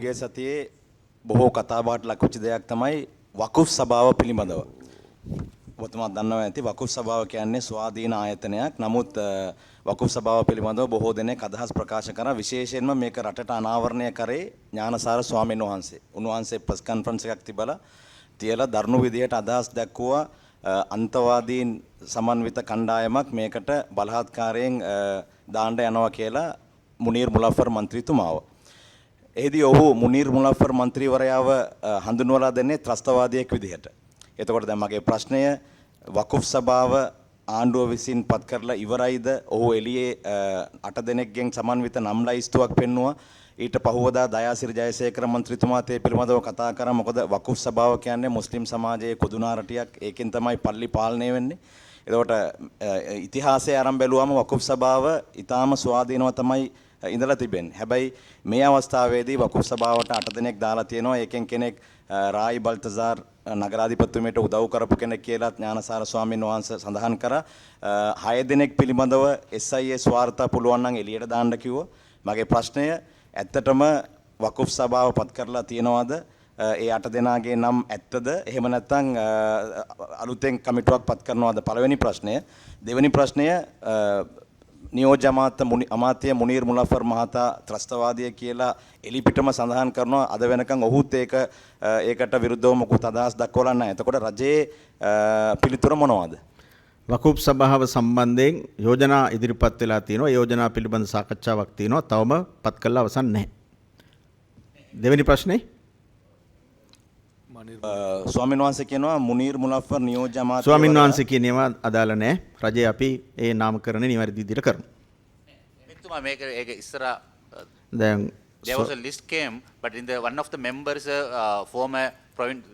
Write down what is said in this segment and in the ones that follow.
පහුගිය සතියේ බොහෝ කතාබහට ලක් වෙච්ච දෙයක් තමයි වකුෆ් සභාව පිළිබඳව. ඔබතුමා දන්නවා ඇති වකුෆ් සභාව කියන්නේ ස්වාධීන ආයතනයක්. නමුත් වකුෆ් සභාව පිළිබඳව බොහෝ දෙනෙක් අදහස් ප්‍රකාශ කරා. විශේෂයෙන්ම මේක රටට අනාවරණය කරේ ඥානසාර ස්වාමීන් වහන්සේ. උන්වහන්සේ ප්‍රෙස් කොන්ෆරන්ස් එකක් තියලා දරුණු විදියට අදහස් දැක්වුවා අන්තවාදීන් සමන්විත කණ්ඩායමක් මේකට බලහත්කාරයෙන් දාන්න යනවා කියලා මුනීර් මුලෆර් මන්ත්‍රීතුමාව. එහිදී ඔහු මුනීර් මුලෆර් මන්ත්‍රීවරයාව හඳුන්වලා දෙන්නේ ත්‍රස්තවාදියෙක් විදිහට. එතකොට දැන් මගේ ප්‍රශ්නය වකුෆ් සභාව ආණ්ඩුව විසින් පත් කරලා ඉවරයිද? ඔහු එළියේ 8 දෙනෙක්ගෙන් සමන්විත නම් ලයිස්තුවක් පෙන්නුවා. ඊට පහුවදා දයාසිරි ජයසේකර මන්ත්‍රීතුමාත් ඒ පිළිබඳව කතා කරා. මොකද වකුෆ් සභාව කියන්නේ මුස්ලිම් සමාජයේ කොදුනාරටියක්. ඒකෙන් තමයි පල්ලි පාලනය වෙන්නේ. එතකොට ඉතිහාසය අරන් බැලුවම වකුෆ් සභාව ඊටාම ස්වාධීනව තමයි ඉඳලා තිබෙන්නේ. හැබැයි මේ අවස්ථාවේදී වකුෆ් සභාවට 8 දෙනෙක් දාලා තියෙනවා. ඒකෙන් කෙනෙක් රායි බල්තසාර් නගරාධිපතිතුමීට උදව් කරපු කෙනෙක් කියලා ඥානසාර ස්වාමීන් වහන්සේ සඳහන් කරා. 6 දෙනෙක් පිළිබඳව SIS වාර්තා පුළුවන් නම් එළියට දාන්න කිව්වා. මගේ ප්‍රශ්නය ඇත්තටම වකුෆ් සභාව පත් කරලා තියනවාද? ඒ 8 දෙනාගේ නම් ඇත්තද? එහෙම නැත්නම් අලුතෙන් කමිටුවක් පත් කරනවාද? පළවෙනි ප්‍රශ්නය. දෙවෙනි ප්‍රශ්නය නියෝජ්‍ය අමාත්‍ය මුනීර් මුලෆර් මහතා ත්‍රස්තවාදිය කියලා එලිපිටම සඳහන් කරනවා. අද වෙනකන් ඔහුත් ඒකට විරුද්ධව මොකුත් අදහස් දක්වලා නැහැ. එතකොට රජයේ පිළිතුර මොනවද? වකුෆ් සභාව සම්බන්ධයෙන් යෝජනා ඉදිරිපත් වෙලා තියෙනවා. ඒ යෝජනා පිළිබඳ සාකච්ඡාවක් තියෙනවා. තවම පත් කරලා අවසන් නැහැ. දෙවෙනි ප්‍රශ්නේ ස්වාමීන් වහන්සේ කියනවා මුනීර් මුලෆර් නියෝජ්‍ය අමාත්‍ය ස්වාමීන් වහන්සේ කියන ඒවා අදාළ නැහැ. රජය අපි ඒ නාමකරණය නිවැරදි විදිහට කරමු. මෙතුමා මේක ඒක ඉස්සර දැන් there was a list came but in the one of the members former province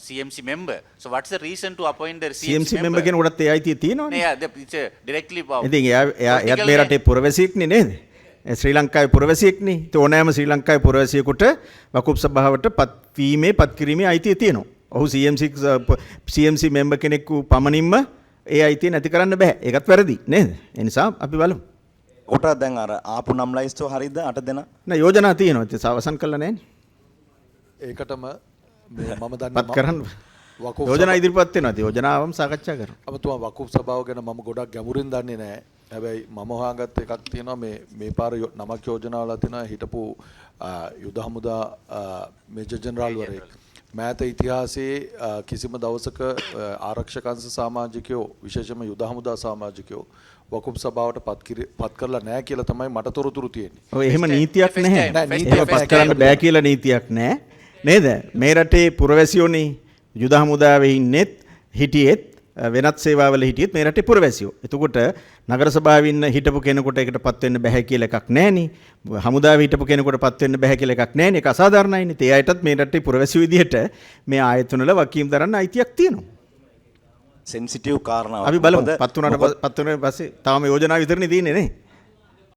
CMC member. So what's the reason to appoint the CMC member කෙනෙකුටත් ඒ අයිතිය තියෙනවනේ. Yeah, it's directly ඉතින් එයාත් මේ රටේ පුරවැසියෙක්නේ නේද? ශ්‍රී ලංකාවේ පුරවැසියෙක්නේ. ඒ ඕනෑම ශ්‍රී ලංකාවේ පුරවැසියෙකුට වකුෆ් සභාවට පත්වීමේ පත්කිරීමේ අයිතිය තියෙනවා. ඔහු CMC member කෙනෙකු පමණින්ම ඒ අයිතිය නැති කරන්න බෑ. ඒකත් වැරදි නේද? ඒ නිසා අපි බලමු. කොට දැන් අර ආපු නම් ලයිස්තුව හරියද 8 දෙනා? නෑ යෝජනා තියෙනවා. ඒක අවසන් කළා නෑනේ. ඒකටම මම දන්නේ පත් කරන්න යෝජනා ඉදිරිපත් වෙනවා. ඒ යෝජනාවම සාකච්ඡා කරමු. අපතුමා වකුෆ් සභාව ගැන මම ගොඩක් ගැඹුරින් දන්නේ නැහැ. හැබැයි මම හොයාගත්ත එකක් තියෙනවා මේ පාර නමක් යෝජනාවල තියෙනවා හිටපු යුද හමුදා මේජර් ජෙනරාල් වරයෙක්. මෑත ඉතිහාසයේ කිසිම දවසක ආරක්ෂක අංශ සමාජිකයෝ විශේෂයෙන්ම යුද හමුදා සමාජිකයෝ වකුෆ් සභාවට පත් කරලා නැහැ කියලා තමයි මට තොරතුරු තියෙන්නේ. ඔය එහෙම නීතියක් නැහැ. එහෙම පත් කරන්න බෑ කියලා නීතියක් නැහැ. නේද? මේ රටේ පුරවැසියෝනේ යුද හමුදාවේ ඉන්නෙත් හිටියෙත් වෙනත් සේවාවල හිටියෙත් මේ රටේ පුරවැසියෝ. එතකොට නගර සභාවේ ඉන්න හිටපු කෙනෙකුට ඒකට පත් වෙන්න බෑ කියලා එකක් නැහෙනි. හමුදාවේ හිටපු කෙනෙකුට පත් වෙන්න බෑ කියලා එකක් නැහෙනි. ඒක අසාධාරණයිනේ. ඒ අයටත් මේ රටේ පුරවැසියෝ විදිහට මේ ආයතන වල වකීම් දරන්න අයිතියක් තියෙනවා. සෙන්සිටිව් කාරණාවක්. අපි බලමු. පත් වුණාට පස්සේ තාම යෝජනා විතරනේ තියෙන්නේ නේ.